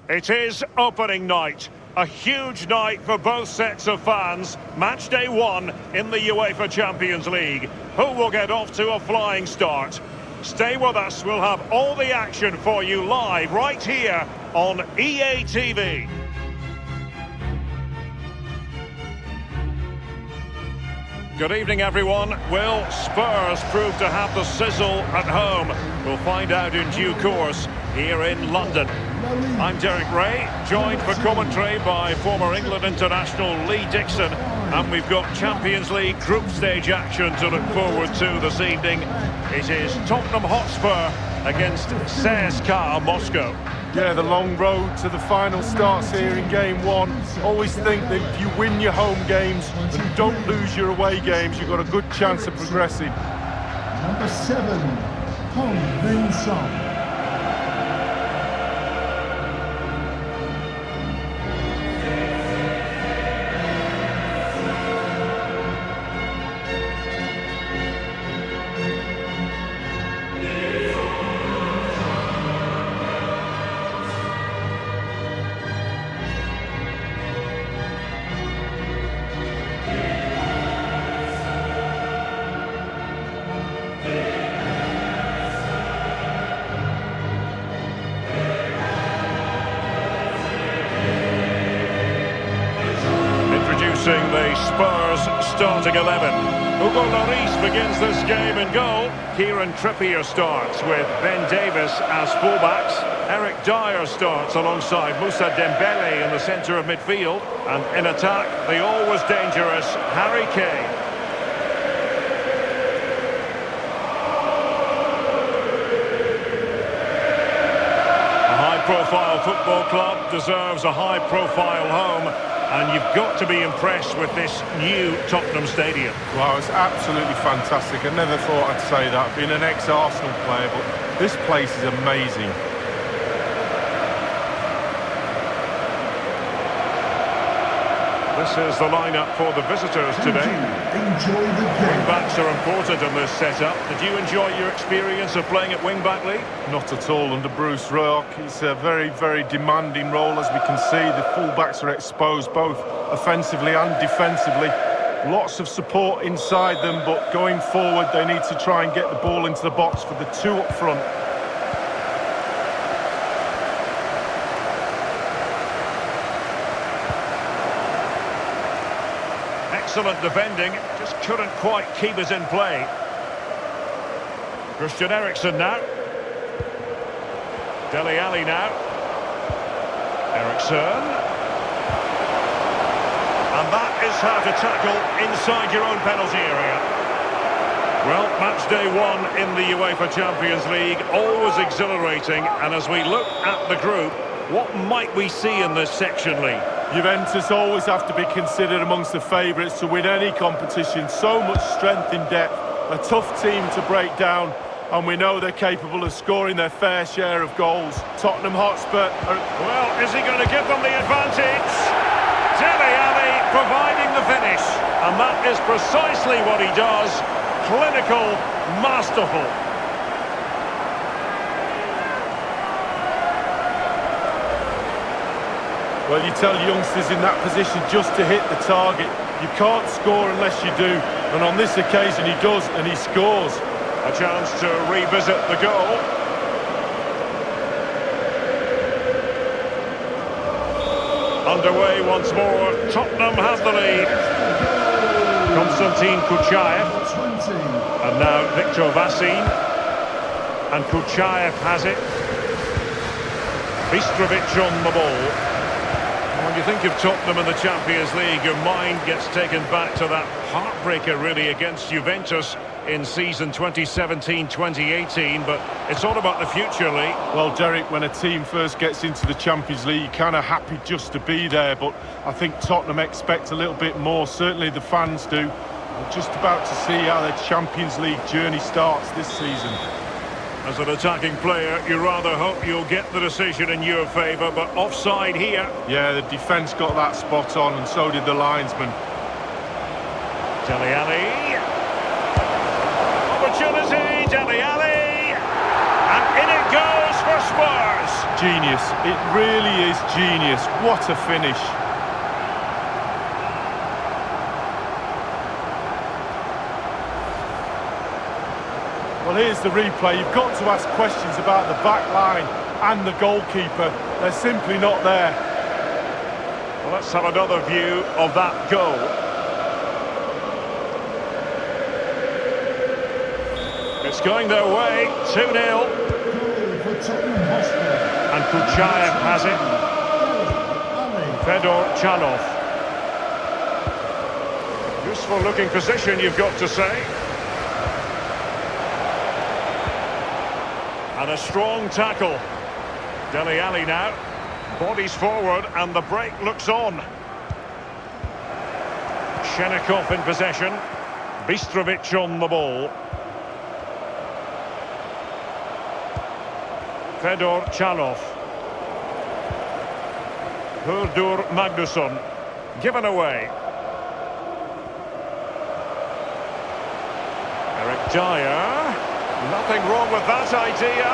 It is opening night. A huge night for both sets of fans. Match day 1 in the UEFA Champions League. Who will get off to a flying start? Stay with us. We'll have all the action for you live right here on EA TV. Good evening, everyone. Will Spurs prove to have the sizzle at home? We'll find out in due course here in London. I'm Derek Ray, joined for commentary by former England international Lee Dixon. And we've got Champions League group stage action to look forward to this evening. It is Tottenham Hotspur against CSKA Moscow. Yeah, the long road to the final starts here in game 1. Always think that if you win your home games and don't lose your away games, you've got a good chance of progressing. Number 7, Hong Min-sung. The Spurs starting 11. Hugo Lloris begins this game in goal. Kieran Trippier starts with Ben Davies as fullbacks. Eric Dyer starts alongside Moussa Dembele in the centre of midfield. And in attack, the always dangerous Harry Kane. A high-profile football club deserves a high-profile home. And you've got to be impressed with this new Tottenham Stadium. Wow, it's absolutely fantastic. I never thought I'd say that, being an ex-Arsenal player, but this place is amazing. This is the lineup for the visitors today. Enjoy the game. Wing-backs are important in this setup. Did you enjoy your experience of playing at wing-back, Lee? Not at all under Bruce Rock. It's a very, very demanding role, as we can see. The full-backs are exposed both offensively and defensively. Lots of support inside them, but going forward, they need to try and get the ball into the box for the two up front. Excellent defending, just couldn't quite keep it in play. Christian Eriksen now. Dele Alli now. Eriksen. And that is how to tackle inside your own penalty area. Well, match day 1 in the UEFA Champions League, always exhilarating. And as we look at the group, what might we see in this section, Lee? Juventus always have to be considered amongst the favourites to win any competition. So much strength in depth, a tough team to break down, and we know they're capable of scoring their fair share of goals. Tottenham Hotspur Well, is he going to give them the advantage? Dele Alli providing the finish, and that is precisely what he does. Clinical, masterful. Well, you tell youngsters in that position just to hit the target. You can't score unless you do. And on this occasion he does, and he scores. A chance to revisit the goal. Underway once more. Tottenham have the lead. Konstantin Kuchaev. And now Victor Vassin. And Kuchaev has it. Bistrovic on the ball. When you think of Tottenham in the Champions League, your mind gets taken back to that heartbreaker, really, against Juventus in season 2017-2018. But it's all about the future, Lee. Well, Derek, when a team first gets into the Champions League, you're kind of happy just to be there. But I think Tottenham expect a little bit more. Certainly the fans do. We're just about to see how their Champions League journey starts this season. As an attacking player, you rather hope you'll get the decision in your favour, but offside here. Yeah, the defence got that spot on, and so did the linesman. Dele Alli. Opportunity, Dele Alli. And in it goes for for Spurs. Genius. It really is genius. What a finish. Well, here's the replay. You've got to ask questions about the back line and the goalkeeper. They're simply not there. Well, let's have another view of that goal. It's going their way, 2-0. Goal for Tottenham Hotspur. And Kuchayev has it. Fedor Chanov. Useful looking position, you've got to say. And a strong tackle. Dele Alli now. Bodies forward and the break looks on. Shenikov in possession. Bistrovic on the ball. Fedor Chanov. Hurdur Magnusson. Given away. Eric Dyer. Nothing wrong with that idea.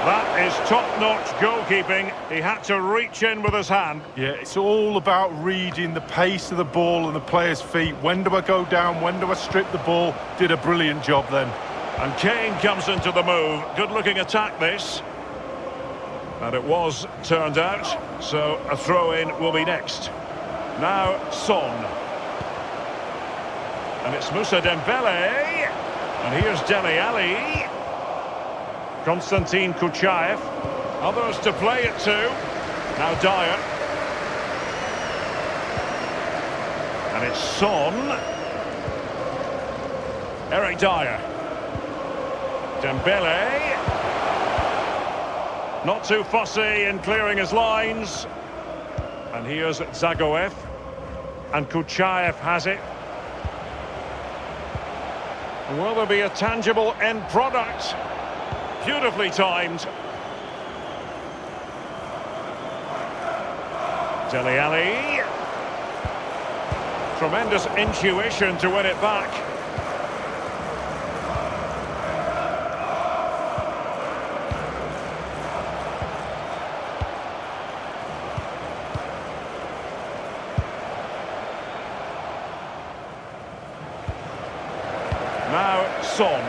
That is top-notch goalkeeping. He had to reach in with his hand. Yeah, it's all about reading the pace of the ball and the player's feet. When do I go down? When do I strip the ball? Did a brilliant job then. And Kane comes into the move. Good-looking attack, this. And it was turned out, so a throw-in will be next. Now, Son. And it's Moussa Dembele. And here's Dele Alli. Konstantin Kuchayev. Others to play it to. Now Dyer. And it's Son. Eric Dyer. Dembele. Not too fussy in clearing his lines. And here's Zagoev. And Kuchayev has it. Will there be a tangible end product? Beautifully timed. Dele Alli. Tremendous intuition to win it back. Now, Son.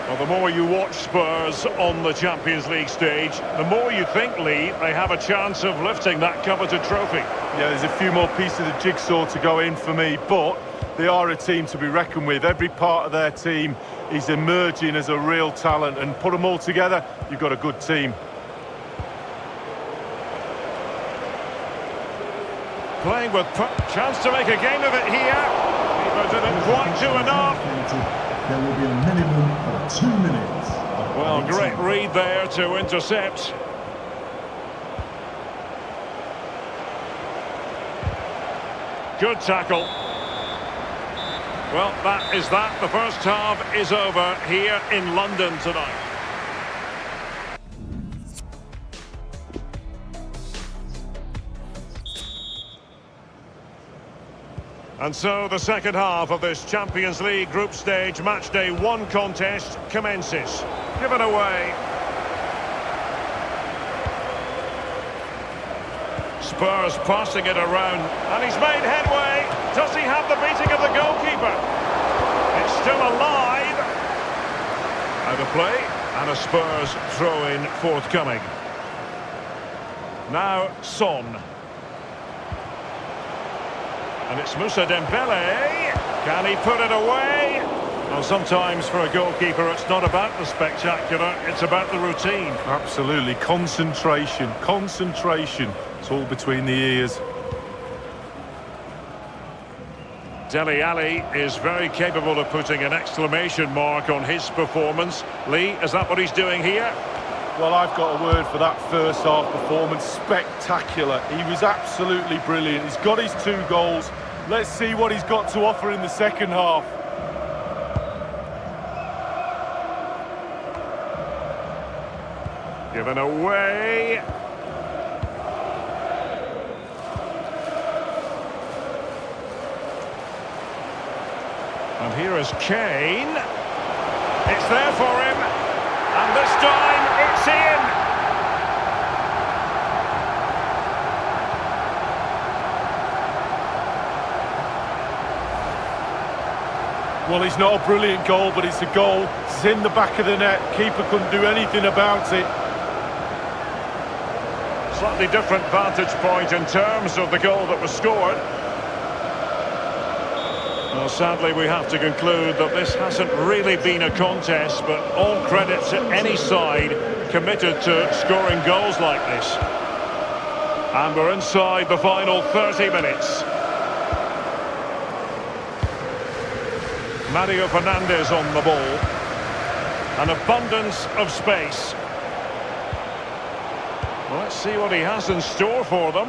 Well, the more you watch Spurs on the Champions League stage, the more you think, Lee, they have a chance of lifting that coveted trophy. Yeah, there's a few more pieces of jigsaw to go in for me, but they are a team to be reckoned with. Every part of their team is emerging as a real talent, and put them all together, you've got a good team. Playing with chance to make a game of it here. But didn't quite do enough. There will be a minimum of 2 minutes. Well, great read there to intercept. Good tackle. Well, that is that. The first half is over here in London tonight. And so the second half of this Champions League group stage matchday 1 contest commences. Given away. Spurs passing it around, and he's made headway. Does he have the beating of the goalkeeper? It's still alive. Out of play, and a Spurs throw-in forthcoming. Now Son. And it's Moussa Dembele. Can he put it away? Well, sometimes for a goalkeeper, it's not about the spectacular, it's about the routine. Absolutely. Concentration. Concentration. It's all between the ears. Dele Alli is very capable of putting an exclamation mark on his performance. Lee, is that what he's doing here? Well, I've got a word for that first half performance. Spectacular. He was absolutely brilliant. He's got his 2 goals. Let's see what he's got to offer in the second half. Given away. And here is Kane. It's there for him. And this time, it's in! Well, it's not a brilliant goal, but it's a goal. It's in the back of the net. Keeper couldn't do anything about it. Slightly different vantage point in terms of the goal that was scored. Well, sadly, we have to conclude that this hasn't really been a contest, but all credit to any side committed to scoring goals like this. And we're inside the final 30 minutes. Mario Fernandes on the ball. An abundance of space. Well, let's see what he has in store for them.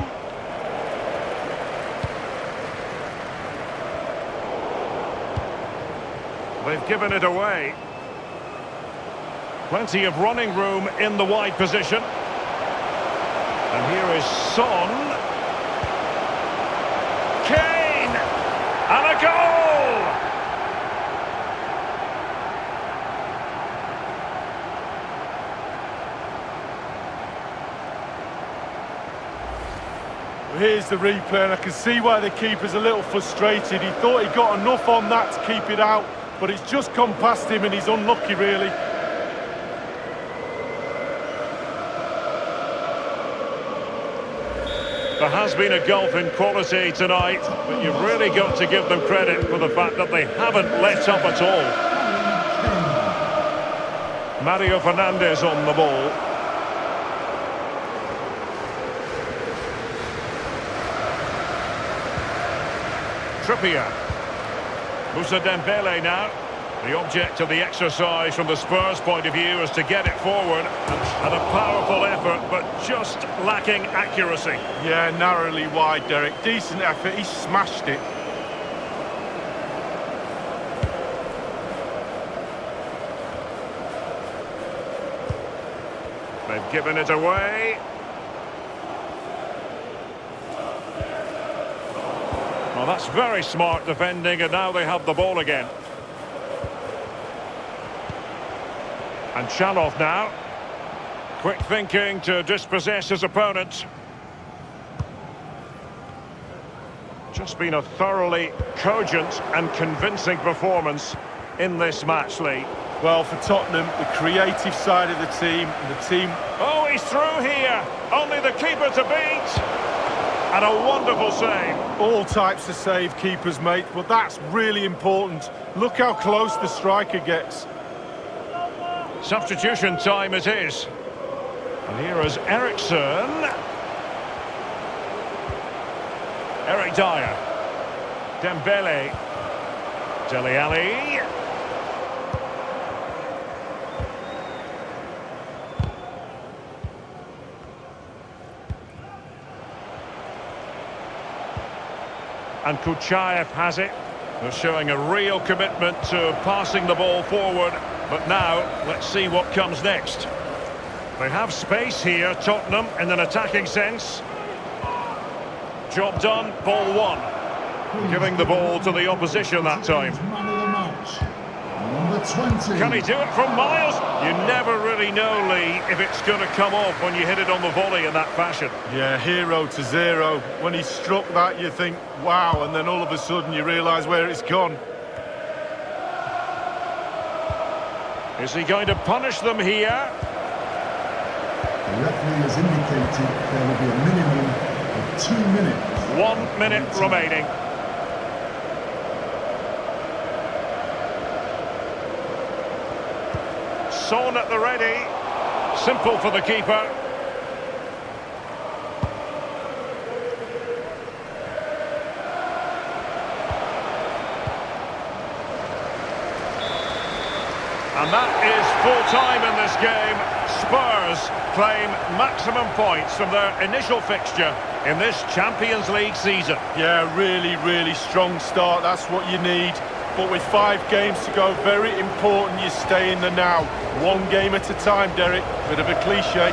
They've given it away. Plenty of running room in the wide position. And here is Son. Kane! And a goal! Here's the replay, and I can see why the keeper's a little frustrated. He thought he got enough on that to keep it out, but it's just gone past him and he's unlucky, really. There has been a gulf in quality tonight, but you've really got to give them credit for the fact that they haven't let up at all. Mario Fernandes on the ball. Trippier. Moussa Dembele now. The object of the exercise from the Spurs point of view is to get it forward, and a powerful effort, but just lacking accuracy. Yeah, narrowly wide, Derek. Decent effort, he smashed it. They've given it away. Well, that's very smart defending, and now they have the ball again. And Chalov now. Quick thinking to dispossess his opponent. Just been a thoroughly cogent and convincing performance in this match, Lee. Well, for Tottenham, the creative side of the team, Oh, he's through here. Only the keeper to beat. And a wonderful save. All types of save keepers, mate, but that's really important. Look how close the striker gets. Substitution time it is. And here is Eriksson. Eric Dyer. Dembele. Dele Alli. And Kuchaev has it. They're showing a real commitment to passing the ball forward. But now, let's see what comes next. They have space here, Tottenham, in an attacking sense. Job done, ball one. Giving the ball to the opposition that time. Man of the match, number 20. Can he do it from miles? You never really know, Lee, if it's going to come off when you hit it on the volley in that fashion. Yeah, 0-0. When he struck that, you think, wow, and then all of a sudden you realise where it's gone. Is he going to punish them here? The referee has indicated there will be a minimum of 2 minutes. 1 minute remaining. Son at the ready. Simple for the keeper. And that is full time in this game. Spurs claim maximum points from their initial fixture in this Champions League season. Yeah, really strong start. That's what you need. But with 5 games to go, very important you stay in the now. One game at a time, Derek. Bit of a cliche.